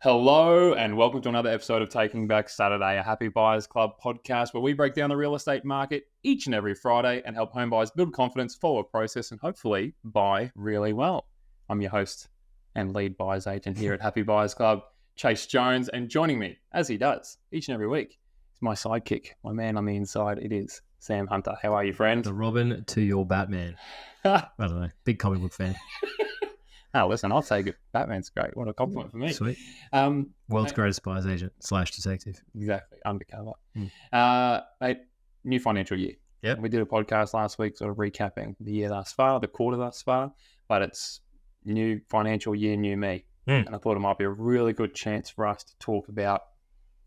Hello and welcome to another episode of Taking Back Saturday, a Happy Buyers Club podcast where we break down the real estate market each and every Friday and help home buyers build confidence, follow a process, and hopefully buy really well. I'm your host and lead buyers agent here at Happy Buyers Club, Chase Jones, and joining me, as he does each and every week, is my sidekick, my man on the inside. It is Sam Hunter. How are you, friend? The Robin to your Batman. I don't know. Big comic book fan. Oh, listen, I'll take it. Batman's great. What a compliment for me. Sweet. World's greatest buyer's agent / detective. Exactly. Undercover. Mate, new financial year. Yep. We did a podcast last week sort of recapping the year thus far, the quarter thus far, but it's new financial year, new me. And I thought it might be a really good chance for us to talk about,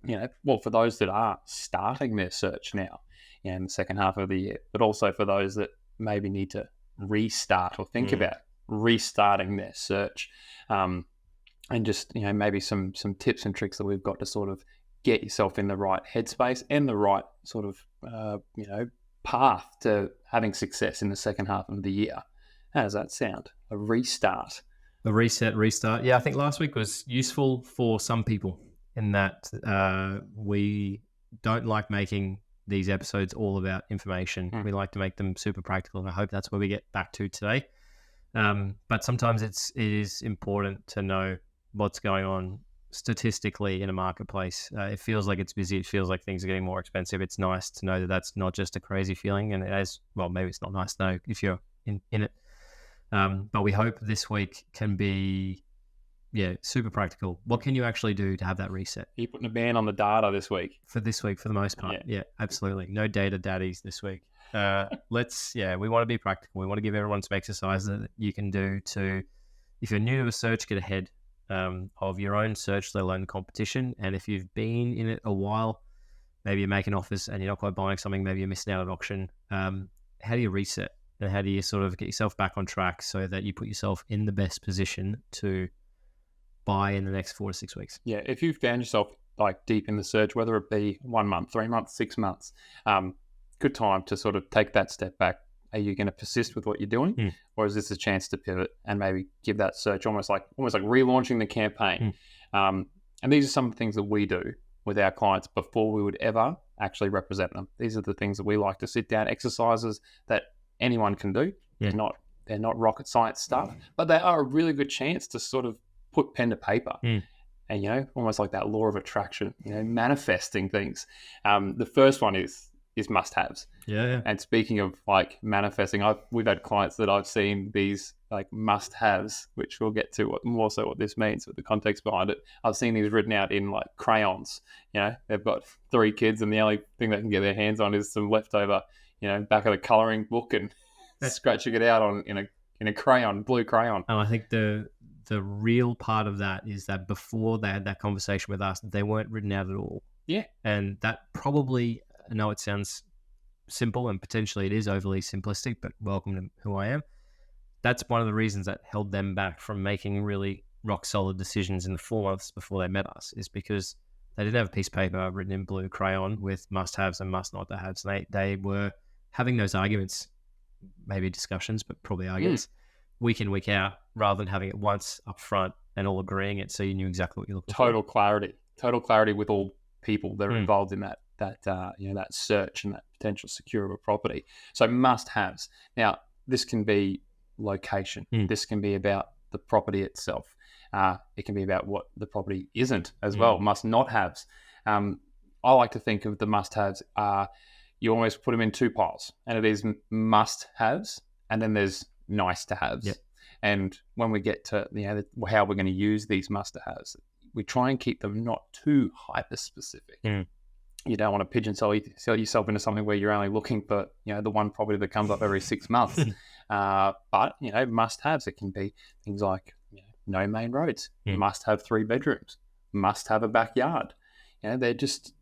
for those that are starting their search now in the second half of the year, but also for those that maybe need to restart or think about restarting their search, and just maybe some tips and tricks that we've got to sort of get yourself in the right headspace and the right sort of path to having success in the second half of the year. How does that sound? A restart, a restart. Yeah, I think last week was useful for some people in that we don't like making these episodes all about information. We like to make them super practical, and I hope that's where we get back to today. But sometimes it is important to know what's going on statistically in a marketplace. It feels like it's busy. It feels like things are getting more expensive. It's nice to know that that's not just a crazy feeling. And maybe it's not nice to know if you're in it. But we hope this week can be, super practical. What can you actually do to have that reset? Are you putting a ban on the data this week? For this week, for the most part. Yeah, absolutely. No data daddies this week. We want to be practical. We want to give everyone some exercises that you can do to, if you're new to a search, get ahead of your own search, let alone competition. And if you've been in it a while, maybe you're making offers and you're not quite buying something, maybe you're missing out at auction. How do you reset? And how do you sort of get yourself back on track so that you put yourself in the best position to buy in the next 4 to 6 weeks? Yeah, if you found yourself like deep in the search, whether it be 1 month, 3 months, 6 months, good time to sort of take that step back. Are you going to persist with what you're doing, or is this a chance to pivot and maybe give that search almost like relaunching the campaign? And these are some of the things that we do with our clients before we would ever actually represent them. These are the things that we like to sit down, exercises that anyone can do. They're not rocket science stuff, but they are a really good chance to sort of put pen to paper. And almost like that law of attraction, manifesting things. The first one is must-haves. Yeah. And speaking of like manifesting, we've had clients that I've seen these like must-haves, which we'll get to what this means with the context behind it. I've seen these written out in like crayons. They've got 3 kids, and the only thing they can get their hands on is some leftover, back of the coloring book, and scratching it out in a crayon, blue crayon. And I think the real part of that is that before they had that conversation with us, they weren't written out at all. Yeah. And that probably, I know it sounds simple and potentially it is overly simplistic, but welcome to who I am. That's one of the reasons that held them back from making really rock solid decisions in the 4 months before they met us, is because they didn't have a piece of paper written in blue crayon with must-haves and must-not-haves. They were having those arguments, maybe discussions, but probably arguments, week in, week out, rather than having it once up front and all agreeing it so you knew exactly what you're looking for. Total clarity with all people that are involved in that search and that potential secure of a property. So must-haves. Now, this can be location. This can be about the property itself. It can be about what the property isn't as well. Must-not-haves. I like to think of the must-haves. You almost put them in 2 piles, and it is must-haves, and then there's nice-to-haves. Yep. And when we get to how we're going to use these must-haves, we try and keep them not too hyper-specific. You don't want to sell yourself into something where you're only looking for the one property that comes up every 6 months. But must-haves, it can be things like no main roads, must have 3 bedrooms, must have a backyard. They're just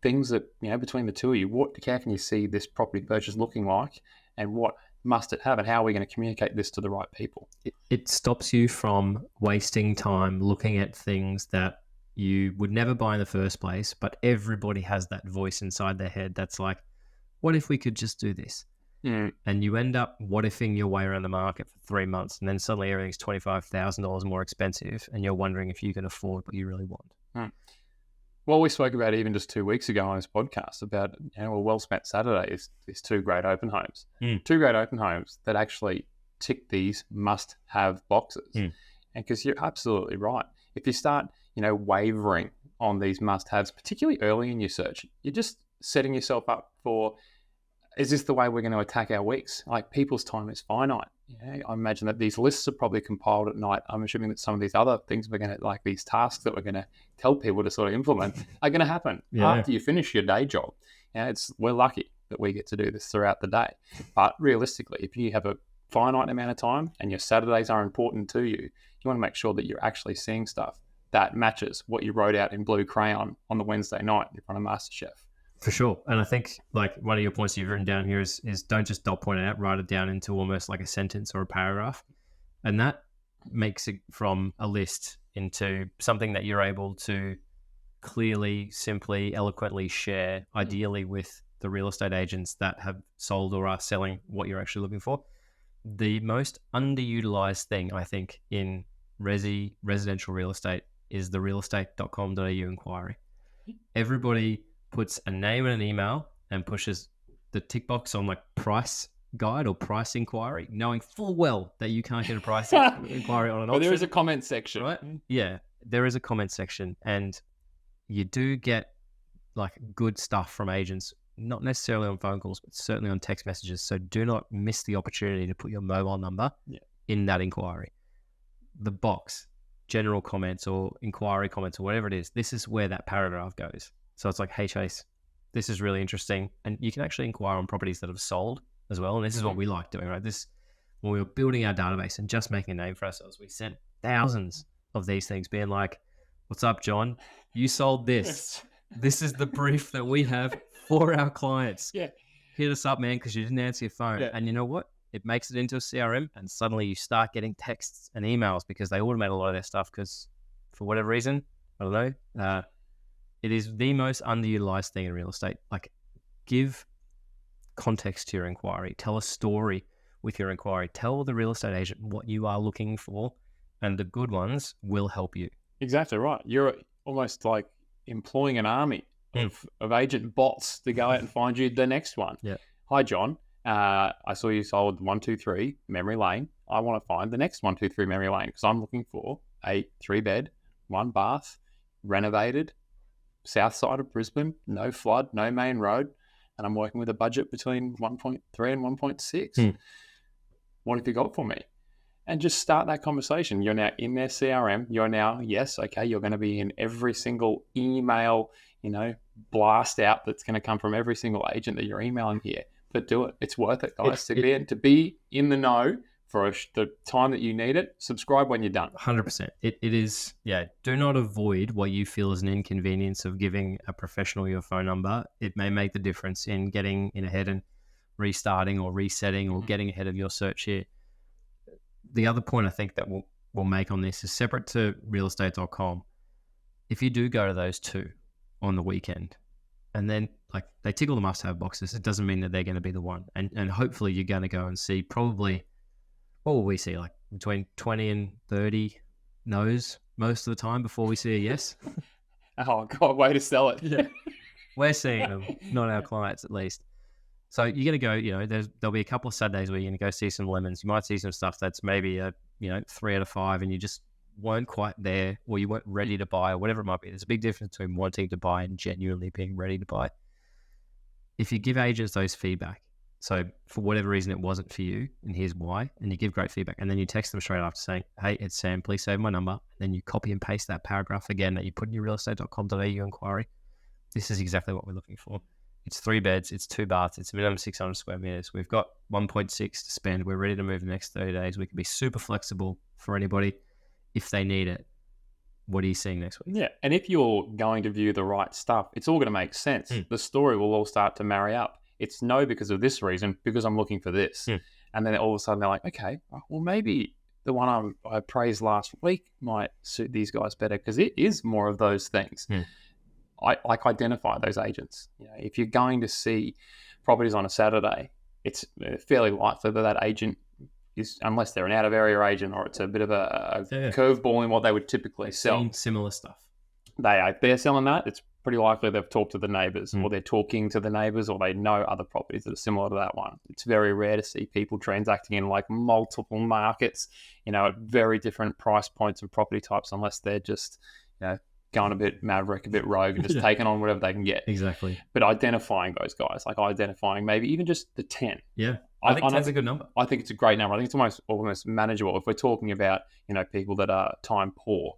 things that between the two of you, how can you see this property purchase looking like, and what must it have, and how are we going to communicate this to the right people? It stops you from wasting time looking at things that you would never buy in the first place, but everybody has that voice inside their head that's like, what if we could just do this? And you end up what-ifing your way around the market for 3 months, and then suddenly everything's $25,000 more expensive, and you're wondering if you can afford what you really want. Well, we spoke about even just 2 weeks ago on this podcast about a well-spent Saturday is 2 great open homes. 2 great open homes that actually tick these must-have boxes. And because you're absolutely right. If you start, wavering on these must-haves, particularly early in your search, you're just setting yourself up for, is this the way we're going to attack our weeks? Like, people's time is finite. I imagine that these lists are probably compiled at night. I'm assuming that some of these other things we're going to, like these tasks that we're going to tell people to sort of implement, are going to happen after you finish your day job. We're lucky that we get to do this throughout the day. But realistically, if you have a finite amount of time and your Saturdays are important to you, you want to make sure that you're actually seeing stuff that matches what you wrote out in blue crayon on the Wednesday night in front of MasterChef. For sure. And I think like one of your points you've written down here is don't just dot point it out, write it down into almost like a sentence or a paragraph. And that makes it from a list into something that you're able to clearly, simply, eloquently share, ideally with the real estate agents that have sold or are selling what you're actually looking for. The most underutilized thing, I think, in residential real estate is the realestate.com.au inquiry. Everybody puts a name and an email and pushes the tick box on like price guide or price inquiry, knowing full well that you can't get a price inquiry on an auction. But there is a comment section. Right? Yeah, there is a comment section, and you do get like good stuff from agents, not necessarily on phone calls, but certainly on text messages. So do not miss the opportunity to put your mobile number in that inquiry. The box, general comments or inquiry comments or whatever it is, this is where that paragraph goes. So it's like, hey, Chase, this is really interesting. And you can actually inquire on properties that have sold as well. And this is what we like doing, right? When we were building our database and just making a name for ourselves, we sent thousands of these things being like, what's up, John? You sold this. This is the brief that we have for our clients. Yeah. Hit us up, man, because you didn't answer your phone. Yeah. And you know what? It makes it into a CRM, and suddenly you start getting texts and emails because they automate a lot of their stuff because for whatever reason, I don't know, it is the most underutilized thing in real estate. Like, give context to your inquiry. Tell a story with your inquiry. Tell the real estate agent what you are looking for, and the good ones will help you. Exactly right. You're almost like employing an army of agent bots to go out and find you the next one. Yeah. Hi, John. I saw you sold 123 Memory Lane. I want to find the next 123 Memory Lane because I'm looking for a 3-bed, 1-bath, renovated, south side of Brisbane, no flood, no main road, and I'm working with a budget between 1.3 and 1.6. What have you got for me? And just start that conversation. You're now in their CRM. You're now, you're going to be in every single email, blast out that's going to come from every single agent that you're emailing here. But do it. It's worth it, guys. To be in the know for the time that you need it. Subscribe when you're done. 100%. It is, do not avoid what you feel is an inconvenience of giving a professional your phone number. It may make the difference in getting in ahead and restarting or resetting or getting ahead of your search here. The other point I think that we'll make on this is separate to realestate.com. If you do go to those two on the weekend and then like they tick all the must-have boxes, it doesn't mean that they're going to be the one. And hopefully you're going to go and see probably, what will we see, like between 20 and 30 no's most of the time before we see a yes? Oh, God, way to sell it. Yeah. We're seeing them, not our clients at least. So you're going to go, there'll be a couple of Saturdays where you're going to go see some lemons. You might see some stuff that's maybe a 3 out of 5 and you just weren't quite there or you weren't ready to buy or whatever it might be. There's a big difference between wanting to buy and genuinely being ready to buy. If you give agents those feedback, so for whatever reason it wasn't for you and here's why, and you give great feedback and then you text them straight after saying, hey, it's Sam, please save my number. Then you copy and paste that paragraph again that you put in your realestate.com.au inquiry. This is exactly what we're looking for. It's 3 beds, it's 2 baths, it's minimum 600 square meters. We've got 1.6 to spend. We're ready to move the next 30 days. We can be super flexible for anybody if they need it. What are you seeing next week? Yeah, and if you're going to view the right stuff, it's all going to make sense. The story will all start to marry up. It's no because of this reason, because I'm looking for this. And then all of a sudden they're like, okay, well, maybe the one I praised last week might suit these guys better because it is more of those things. I like identify those agents. If you're going to see properties on a Saturday it's fairly likely that agent is, unless they're an out of area agent or it's a bit of a curveball in what they would typically sell. Seen similar stuff. If they're selling that, it's pretty likely they've talked to the neighbours or they're talking to the neighbours or they know other properties that are similar to that one. It's very rare to see people transacting in like multiple markets, at very different price points and property types, unless they're just, going a bit maverick, a bit rogue and just taking on whatever they can get. Exactly. But identifying those guys, like identifying maybe even just the 10. Yeah. I think 10's a good number. I think it's a great number. I think it's almost manageable. If we're talking about, people that are time poor,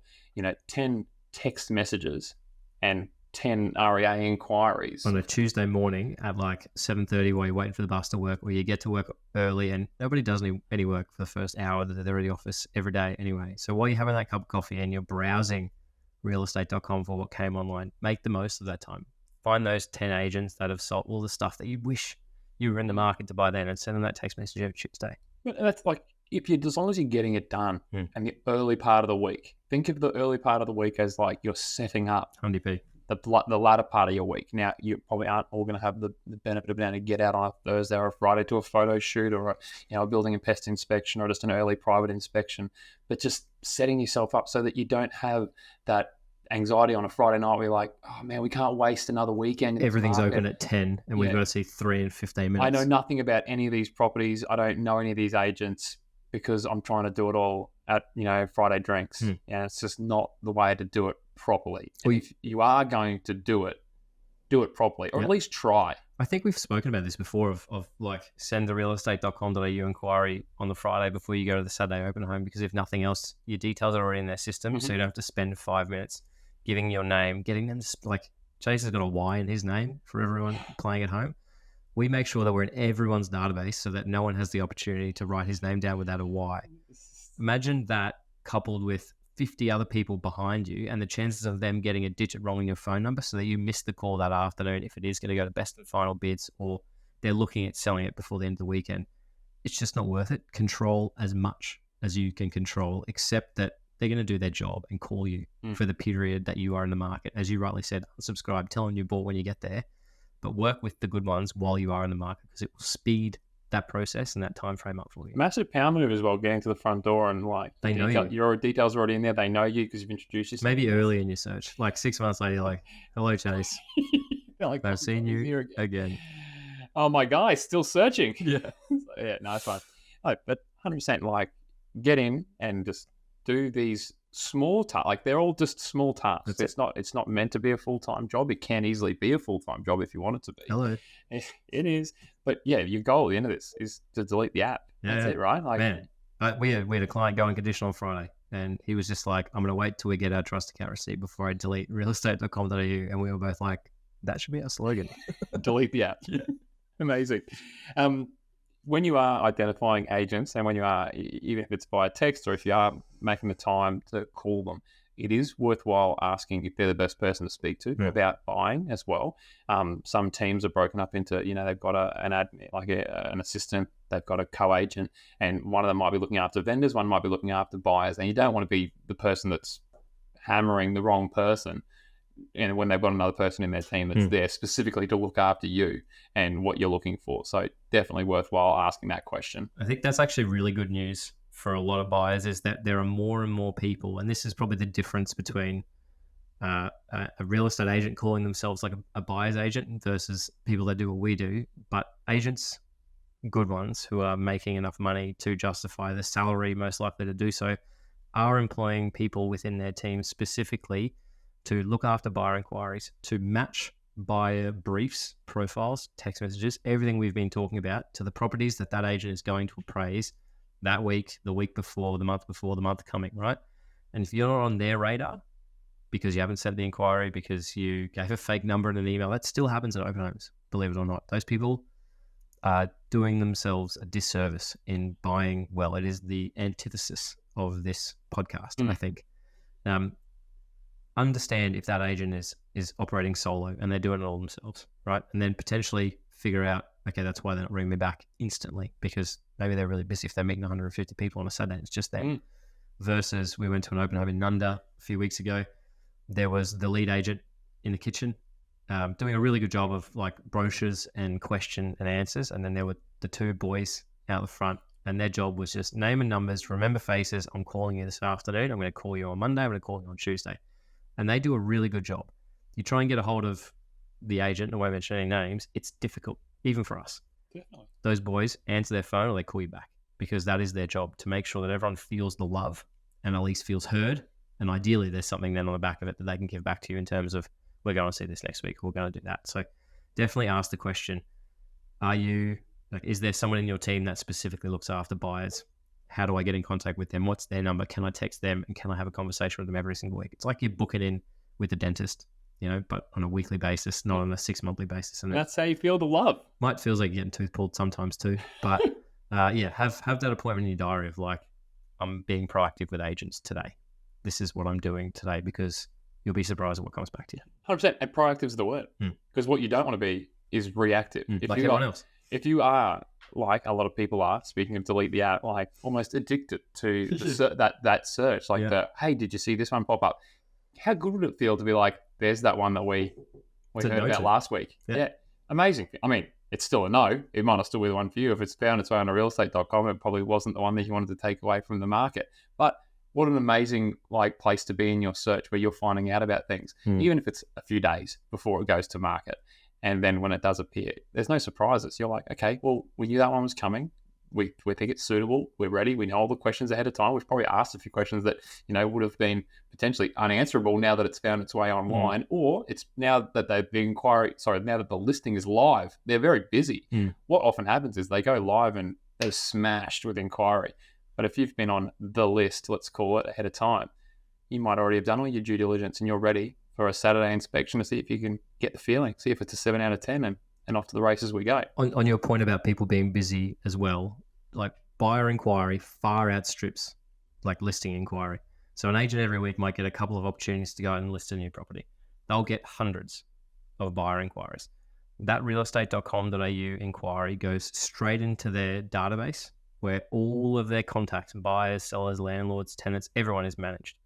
10 text messages and 10 REA inquiries. On a Tuesday morning at like 7:30 while you're waiting for the bus to work, or you get to work early and nobody does any work for the first hour that they're in the office every day anyway. So while you're having that cup of coffee and you're browsing realestate.com for what came online, make the most of that time. Find those 10 agents that have sold all the stuff that you wish you were in the market to buy then and send them that text message every Tuesday. That's like, as long as you're getting it done and the early part of the week, think of the early part of the week as like you're setting up 100p. The latter part of your week. Now, you probably aren't all going to have the benefit of being able to get out on a Thursday or a Friday to a photo shoot or a building and pest inspection or just an early private inspection, but just setting yourself up so that you don't have that anxiety on a Friday night where you're like, oh man, we can't waste another weekend. Everything's open at 10 and we've got to see 3 in 15 minutes. I know nothing about any of these properties. I don't know any of these agents because I'm trying to do it all at, Friday drinks. And it's just not the way to do it properly. Well, if you are going to do it properly, or at least try. I think we've spoken about this before of like send the realestate.com.au inquiry on the Friday before you go to the Saturday open home, because if nothing else, your details are already in their system, so you don't have to spend 5 minutes giving your name, getting them to, like Chase has got a Y in his name for everyone playing at home. We make sure that we're in everyone's database so that no one has the opportunity to write his name down without a Y. Imagine that coupled with 50 other people behind you and the chances of them getting a digit wrong in your phone number so that you miss the call that afternoon if it is going to go to best and final bids or they're looking at selling it before the end of the weekend. It's just not worth it. Control as much as you can control, except that they're going to do their job and call you for the period that you are in the market. As you rightly said, unsubscribe, tell them you bought when you get there, but work with the good ones while you are in the market because it will speed that process and that time frame up for you. Massive power move as well, getting to the front door and like they know you. Your details are already in there. They know you because you've introduced yourself. Maybe early in your search, like 6 months later, you're like, hello, Chase. Like, I've seen you again. Oh, my guy, still searching. Yeah. Yeah, no, it's fine. Oh, but 100% like get in and just do these small tasks. Like they're all just small tasks. It's not meant to be a full-time job. It can easily be a full-time job if you want it to be. Hello. It is. But yeah, your goal at the end of this is to delete the app. That's it, right? Like, man, we had a client go on conditional on Friday and he was just like, I'm going to wait till we get our trust account receipt before I delete realestate.com.au. And we were both like, that should be our slogan. Delete the app. Yeah. Amazing. When you are identifying agents and when you are, even if it's via text or if you are making the time to call them, it is worthwhile asking if they're the best person to speak to about buying as well. Some teams are broken up into, they've got an admin, like an assistant, they've got a co-agent, and one of them might be looking after vendors, one might be looking after buyers, and you don't want to be the person that's hammering the wrong person. And when they've got another person in their team that's there specifically to look after you and what you're looking for. So definitely worthwhile asking that question. I think that's actually really good news for a lot of buyers is that there are more and more people, and this is probably the difference between a real estate agent calling themselves like a buyer's agent versus people that do what we do. But agents, good ones who are making enough money to justify the salary most likely to do so, are employing people within their team specifically to look after buyer inquiries, to match buyer briefs, profiles, text messages, everything we've been talking about to the properties that agent is going to appraise that week, the week before, the month coming, right? And if you're not on their radar because you haven't sent the inquiry, because you gave a fake number in an email, that still happens at open homes, believe it or not. Those people are doing themselves a disservice in buying well. It is the antithesis of this podcast, I think. Understand if that agent is operating solo and they're doing it all themselves, right? And then potentially figure out, okay, that's why they're not ringing me back instantly, because maybe they're really busy if they're meeting 150 people on a Saturday. It's just them. Versus we went to an open home in Nunda a few weeks ago. There was the lead agent in the kitchen doing a really good job of like brochures and question and answers. And then there were the two boys out the front, and their job was just name and numbers, remember faces. I'm calling you this afternoon. I'm going to call you on Monday. I'm going to call you on Tuesday. And they do a really good job. You try and get a hold of the agent, and I won't mention any names. It's difficult, even for us. Definitely. Those boys answer their phone or they call you back, because that is their job, to make sure that everyone feels the love and at least feels heard. And ideally, there's something then on the back of it that they can give back to you in terms of, we're going to see this next week, we're going to do that. So definitely ask the question, is there someone in your team that specifically looks after buyers? How do I get in contact with them? What's their number? Can I text them? And can I have a conversation with them every single week? It's like you book it in with the dentist, but on a weekly basis, not on a 6-monthly basis. And that's how you feel the love. Might feels like getting tooth pulled sometimes too. But have that appointment in your diary of like, I'm being proactive with agents today. This is what I'm doing today, because you'll be surprised at what comes back to you. 100%. And proactive is the word. Because what you don't want to be is reactive. Like everyone else. If you are, like a lot of people are, speaking of delete the app, like almost addicted to that search, like hey, did you see this one pop up? How good would it feel to be like, there's that one that we heard about last week? Yeah. Amazing. I mean, it's still a no. It might not still be the one for you. If it's found its way on a realestate.com, it probably wasn't the one that you wanted to take away from the market. But what an amazing place to be in your search, where you're finding out about things, even if it's a few days before it goes to market. And then when it does appear, there's no surprises. You're like, okay, well, we knew that one was coming. We think it's suitable. We're ready. We know all the questions ahead of time. We've probably asked a few questions that, would have been potentially unanswerable now that it's found its way online, or it's now that now that the listing is live, they're very busy. What often happens is they go live and they're smashed with inquiry. But if you've been on the list, let's call it, ahead of time, you might already have done all your due diligence and you're ready for a Saturday inspection to see if you can get the feeling, see if it's a 7 out of 10, and off to the races we go. On your point about people being busy as well, like buyer inquiry far outstrips like listing inquiry. So an agent every week might get a couple of opportunities to go out and list a new property. They'll get hundreds of buyer inquiries. That realestate.com.au inquiry goes straight into their database, where all of their contacts, buyers, sellers, landlords, tenants, everyone is managed.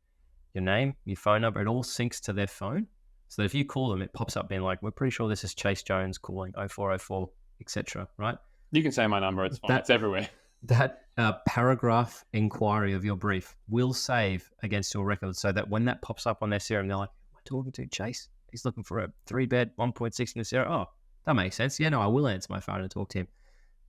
Your name, your phone number, it all syncs to their phone. So that if you call them, it pops up being like, we're pretty sure this is Chase Jones calling 0404, etc. Right? You can say my number. It's fine. It's everywhere. That paragraph inquiry of your brief will save against your record, so that when that pops up on their CRM, they're like, am I talking to Chase? He's looking for a 3-bed, 1.6 in the CRM. Oh, that makes sense. Yeah, no, I will answer my phone and talk to him.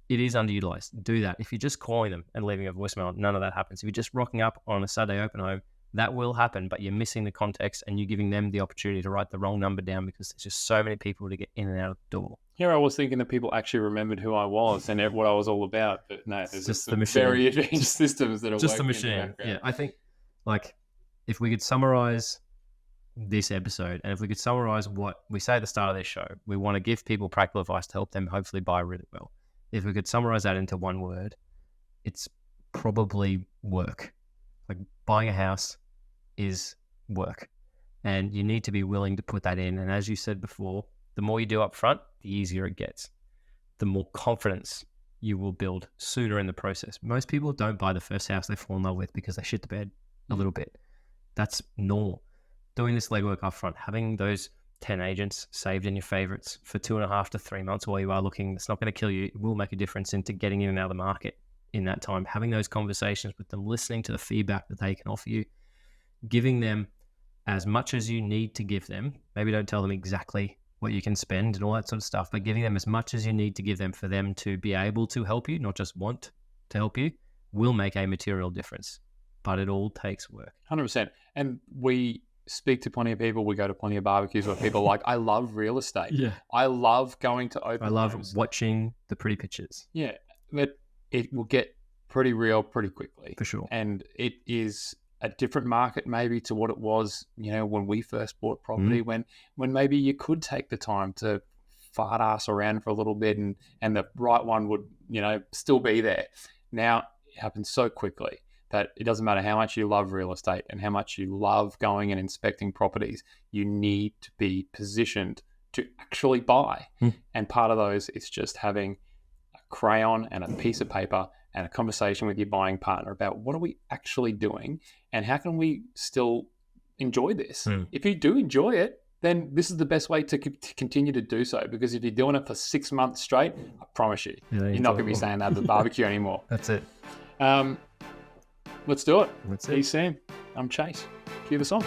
It is underutilized. Do that. If you're just calling them and leaving a voicemail, none of that happens. If you're just rocking up on a Saturday open home, that will happen, but you're missing the context and you're giving them the opportunity to write the wrong number down, because there's just so many people to get in and out of the door. Here I was thinking that people actually remembered who I was and what I was all about, but no, there's just the very advanced systems that are just the working machine. in the background. Yeah, I think like if we could summarize this episode, and if we could summarize what we say at the start of this show, we want to give people practical advice to help them hopefully buy really well. If we could summarize that into one word, it's probably work. Like buying a house is work, and you need to be willing to put that in. And as you said before, the more you do up front, the easier it gets. The more confidence you will build sooner in the process. Most people don't buy the first house they fall in love with because they shit the bed a little bit. That's normal. Doing this legwork up front, having those 10 agents saved in your favorites for 2.5 to 3 months while you are looking, it's not going to kill you. It will make a difference into getting in and out of the market in that time. Having those conversations with them, listening to the feedback that they can offer you, giving them as much as you need to give them. Maybe don't tell them exactly what you can spend and all that sort of stuff, but giving them as much as you need to give them for them to be able to help you, not just want to help you, will make a material difference. But it all takes work. 100%. And we speak to plenty of people. We go to plenty of barbecues where people are like, I love real estate. Yeah. I love going to open I love homes. watching the pretty pictures. Yeah. But it will get pretty real pretty quickly. For sure. And it is a different market maybe to what it was, when we first bought property, when maybe you could take the time to fart ass around for a little bit and the right one would, still be there. Now it happens so quickly that it doesn't matter how much you love real estate and how much you love going and inspecting properties, you need to be positioned to actually buy. And part of those is just having a crayon and a piece of paper and a conversation with your buying partner about what are we actually doing and how can we still enjoy this. If you do enjoy it, then this is the best way to continue to do so. Because if you're doing it for 6 months straight, I promise you, you're not going to be saying that at the barbecue anymore. That's it. Let's do it. That's it. He's Sam. I'm Chase. Give us on.